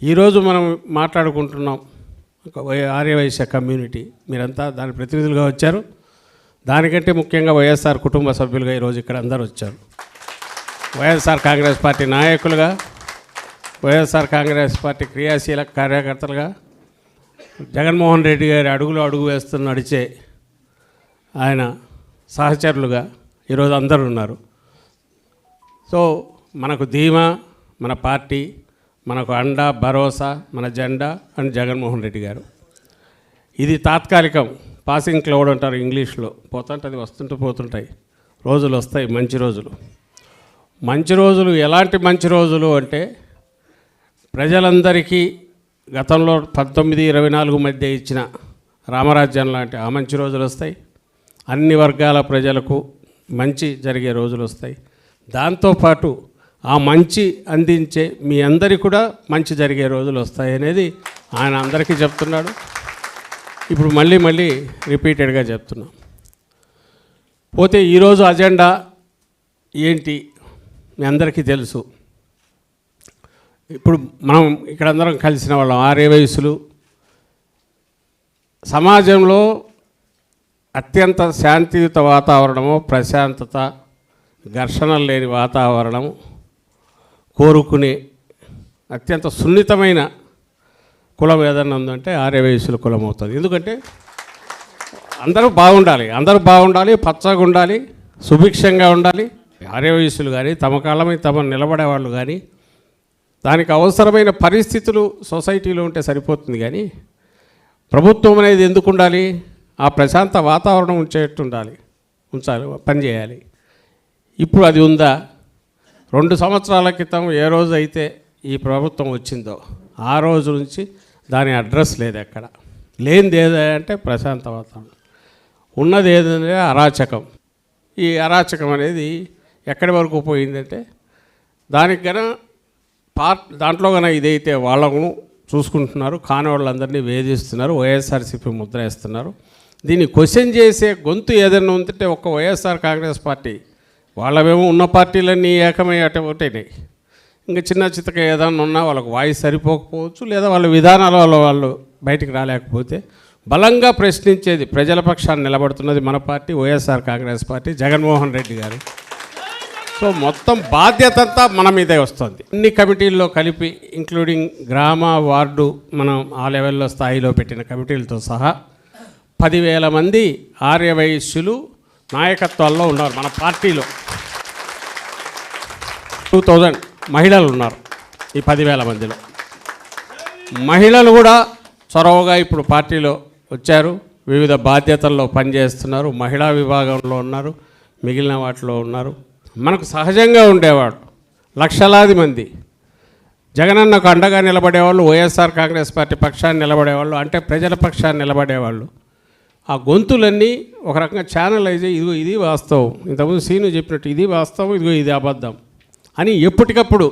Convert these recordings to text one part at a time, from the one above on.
ఈరోజు మనం మాట్లాడుకుంటున్నాం ఆర్యవైశ్య కమ్యూనిటీ, మీరంతా దాని ప్రతినిధులుగా వచ్చారు. దానికంటే ముఖ్యంగా వైఎస్ఆర్ కుటుంబ సభ్యులుగా ఈరోజు ఇక్కడ అందరూ వచ్చారు. వైఎస్ఆర్ కాంగ్రెస్ పార్టీ నాయకులుగా, వైఎస్ఆర్ కాంగ్రెస్ పార్టీ క్రియాశీల కార్యకర్తలుగా, జగన్మోహన్ రెడ్డి గారి అడుగులో అడుగు వేస్తూ నడిచే ఆయన సహచరులుగా ఈరోజు అందరూ ఉన్నారు. సో మనకు ధీమా, మన పార్టీ, మనకు అండ, భరోసా, మన జెండా అండ్ జగన్మోహన్ రెడ్డి గారు. ఇది తాత్కాలికం, పాసింగ్ క్లౌడ్ అంటారు ఇంగ్లీష్లో. పోతుంటుంది, వస్తుంటూ పోతుంటాయి. రోజులు వస్తాయి, మంచి రోజులు. మంచి రోజులు ఎలాంటి మంచి రోజులు అంటే, ప్రజలందరికీ గతంలో 1924 మధ్య ఇచ్చిన రామరాజ్యం లాంటి ఆ మంచి రోజులు వస్తాయి. అన్ని వర్గాల ప్రజలకు మంచి జరిగే రోజులు వస్తాయి. దాంతోపాటు ఆ మంచి అందించే మీ అందరికీ కూడా మంచి జరిగే రోజులు వస్తాయి అనేది ఆయన అందరికీ చెప్తున్నాడు. ఇప్పుడు మళ్ళీ రిపీటెడ్గా చెప్తున్నాం. పోతే ఈరోజు అజెండా ఏంటి మీ అందరికీ తెలుసు. ఇప్పుడు మనం ఇక్కడ అందరం కలిసిన వాళ్ళం ఆర్యవైశ్యులు. సమాజంలో అత్యంత శాంతియుత వాతావరణము, ప్రశాంతత, ఘర్షణలు లేని వాతావరణం కోరుకునే అత్యంత సున్నితమైన కులం ఏదన్నా ఉందంటే ఆర్యవైశ్యుల కులం అవుతుంది. ఎందుకంటే అందరూ బాగుండాలి, పచ్చగా ఉండాలి, సుభిక్షంగా ఉండాలి. ఆర్యవైశ్యులు కానీ తమ కాలమై తమ నిలబడేవాళ్ళు కానీ, దానికి అవసరమైన పరిస్థితులు సొసైటీలో ఉంటే సరిపోతుంది. కానీ ప్రభుత్వం అనేది ఎందుకు ఉండాలి? ఆ ప్రశాంత వాతావరణం ఉంచాలి, పనిచేయాలి. ఇప్పుడు అది ఉందా? 2 సంవత్సరాల క్రితం ఏ రోజు అయితే ఈ ప్రభుత్వం వచ్చిందో ఆ రోజు నుంచి దాని అడ్రస్ లేదు. ఎక్కడ లేనిది ఏదంటే ప్రశాంత వాతావరణం, ఉన్నది ఏదంటే అరాచకం. ఈ అరాచకం అనేది ఎక్కడి వరకు పోయిందంటే, దానికి దాంట్లో ఇదైతే వాళ్ళను చూసుకుంటున్నారు, కాని వాళ్ళందరినీ వేధిస్తున్నారు, వైఎస్ఆర్సీపీ ముద్ర వేస్తున్నారు. దీన్ని క్వశ్చన్ చేసే గొంతు ఏదైనా ఉందంటే ఒక్క వైఎస్ఆర్ కాంగ్రెస్ పార్టీ. వాళ్ళమేమో ఉన్న పార్టీలన్నీ ఏకమై ఒకటేనాయి. ఇంకా చిన్న చితక ఏదైనా ఉన్నా వాళ్ళకు వాయిస్ సరిపోకపోవచ్చు, లేదా వాళ్ళ విధానాలలో వాళ్ళు బయటికి రాలేకపోతే బలంగా ప్రశ్నించేది, ప్రజల పక్షాన్ని నిలబడుతున్నది మన పార్టీ వైఎస్ఆర్ కాంగ్రెస్ పార్టీ, జగన్మోహన్ రెడ్డి గారు. సో మొత్తం బాధ్యత అంతా మన మీదే వస్తుంది. అన్ని కమిటీల్లో కలిపి, ఇంక్లూడింగ్ గ్రామ, వార్డు, మనం ఆ లెవెల్లో స్థాయిలో పెట్టిన కమిటీలతో సహా 10,000 మంది ఆర్యవైశ్యులు నాయకత్వాల్లో ఉన్నారు మన పార్టీలో. 2000 మహిళలు ఉన్నారు ఈ 10,000 మందిలో. మహిళలు కూడా చొరవగా ఇప్పుడు పార్టీలో వచ్చారు, వివిధ బాధ్యతల్లో పనిచేస్తున్నారు. మహిళా విభాగంలో ఉన్నారు, మిగిలిన వాటిలో ఉన్నారు. మనకు సహజంగా ఉండేవాడు లక్షలాది మంది జగనన్నకు అండగా నిలబడేవాళ్ళు, వైఎస్ఆర్ కాంగ్రెస్ పార్టీ పక్షాన్ని నిలబడేవాళ్ళు, అంటే ప్రజల పక్షాన్ని నిలబడేవాళ్ళు. ఆ గొంతులన్నీ ఒక రకంగా ఛానలైజ్, ఇదిగో ఇది వాస్తవం, ఇంతకుముందు సీను చెప్పినట్టు ఇది వాస్తవం, ఇదిగో ఇది అబద్ధం అని ఎప్పటికప్పుడు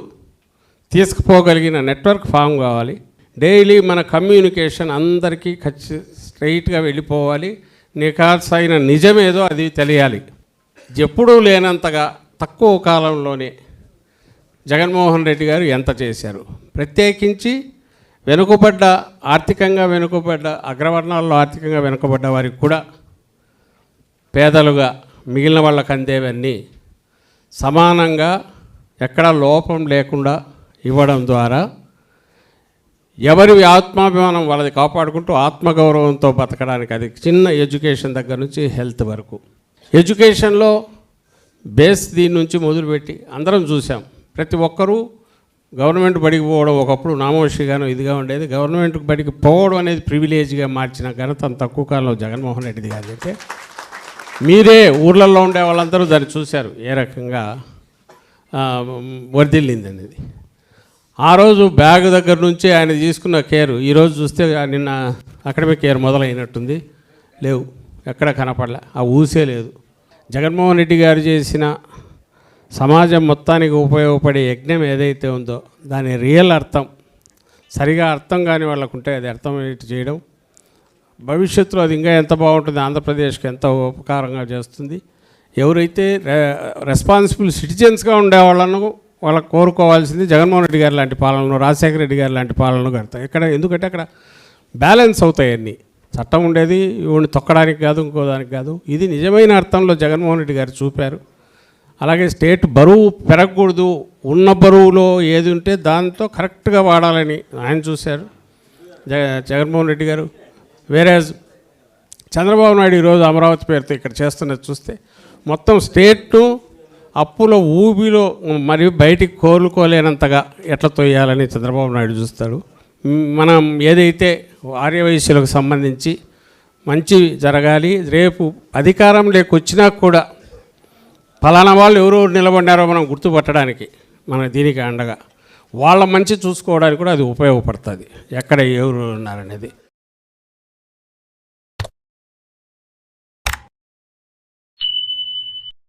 తీసుకుపోగలిగిన నెట్వర్క్ ఫామ్ కావాలి. డైలీ మన కమ్యూనికేషన్ అందరికీ స్ట్రైట్గా వెళ్ళిపోవాలి. నిఖార్సైన నిజమేదో అది తెలియాలి. ఎప్పుడూ లేనంతగా తక్కువ కాలంలోనే జగన్మోహన్ రెడ్డి గారు ఎంత చేశారు. ప్రత్యేకించి ఆర్థికంగా వెనుకబడ్డ అగ్రవర్ణాల్లో ఆర్థికంగా వెనుకబడ్డ వారికి కూడా పేదలుగా మిగిలిన వాళ్ళకు అందేవన్నీ సమానంగా ఎక్కడా లోపం లేకుండా ఇవ్వడం ద్వారా ఎవరి ఆత్మాభిమానం వాళ్ళది కాపాడుకుంటూ ఆత్మగౌరవంతో బతకడానికి, అది చిన్న ఎడ్యుకేషన్ దగ్గర నుంచి హెల్త్ వరకు. ఎడ్యుకేషన్లో బేస్ దీని నుంచి మొదలుపెట్టి అందరం చూసాం. ప్రతి ఒక్కరూ గవర్నమెంట్ బడికి పోవడం ఒకప్పుడు నామోషిగానో ఇదిగా ఉండేది. గవర్నమెంట్ బడికి పోవడం అనేది ప్రివిలేజ్గా మార్చిన ఘనత తక్కువ కాలంలో జగన్మోహన్ రెడ్డిది కాదంటే, మీరే ఊర్లలో ఉండే వాళ్ళందరూ దాన్ని చూశారు ఏ రకంగా వర్ధిల్లింది అనేది. ఆ రోజు బ్యాగ్ దగ్గర నుంచి ఆయన తీసుకున్న కేర్ ఈరోజు చూస్తే నిన్న అకాడమిక్ కేర్ మొదలైనట్టుంది, లేవు, ఎక్కడ కనపడలే, ఆ ఊసే లేదు. జగన్మోహన్ రెడ్డి గారు చేసిన సమాజం మొత్తానికి ఉపయోగపడే యజ్ఞం ఏదైతే ఉందో దాని రియల్ అర్థం సరిగా అర్థం కాని వాళ్ళకుంటే అది అర్థం చేయడం, భవిష్యత్తులో అది ఇంకా ఎంత బాగుంటుంది, ఆంధ్రప్రదేశ్కి ఎంత ఉపకారంగా చేస్తుంది. ఎవరైతే రెస్పాన్సిబుల్ సిటిజన్స్గా ఉండేవాళ్ళను వాళ్ళకి కోరుకోవాల్సింది జగన్మోహన్ రెడ్డి గారు లాంటి పాలనలు, రాజశేఖర రెడ్డి గారు లాంటి పాలనలు కడతాయి. ఎందుకంటే అక్కడ బ్యాలెన్స్ అవుతాయి అన్నీ. చట్టం ఉండేది ఇవన్నీ తొక్కడానికి కాదు, ఇంకో దానికి కాదు. ఇది నిజమైన అర్థంలో జగన్మోహన్ రెడ్డి గారు చూపారు. అలాగే స్టేట్ బరువు పెరగకూడదు, ఉన్న బరువులో ఏది ఉంటే దాంతో కరెక్ట్గా వాడాలని ఆయన చూశారు జగన్మోహన్ రెడ్డి గారు. వేరే చంద్రబాబు నాయుడు ఈరోజు అమరావతి పేరుతో ఇక్కడ చేస్తున్నది చూస్తే మొత్తం స్టేట్ను అప్పుల ఊబిలో మరియు బయటికి కోలుకోలేనంతగా ఎట్లా తొయ్యాలని చంద్రబాబు నాయుడు చూస్తాడు. మనం ఏదైతే ఆర్యవైశ్యులకు సంబంధించి మంచి జరగాలి, రేపు అధికారం లేకొచ్చినా కూడా ఫలానా వాళ్ళు ఎవరు నిలబడినారో మనం గుర్తుపట్టడానికి మన దీనికి అండగా వాళ్ళ మంచి చూసుకోవడానికి కూడా అది ఉపయోగపడుతుంది, ఎక్కడ ఎవరు ఉన్నారనేది.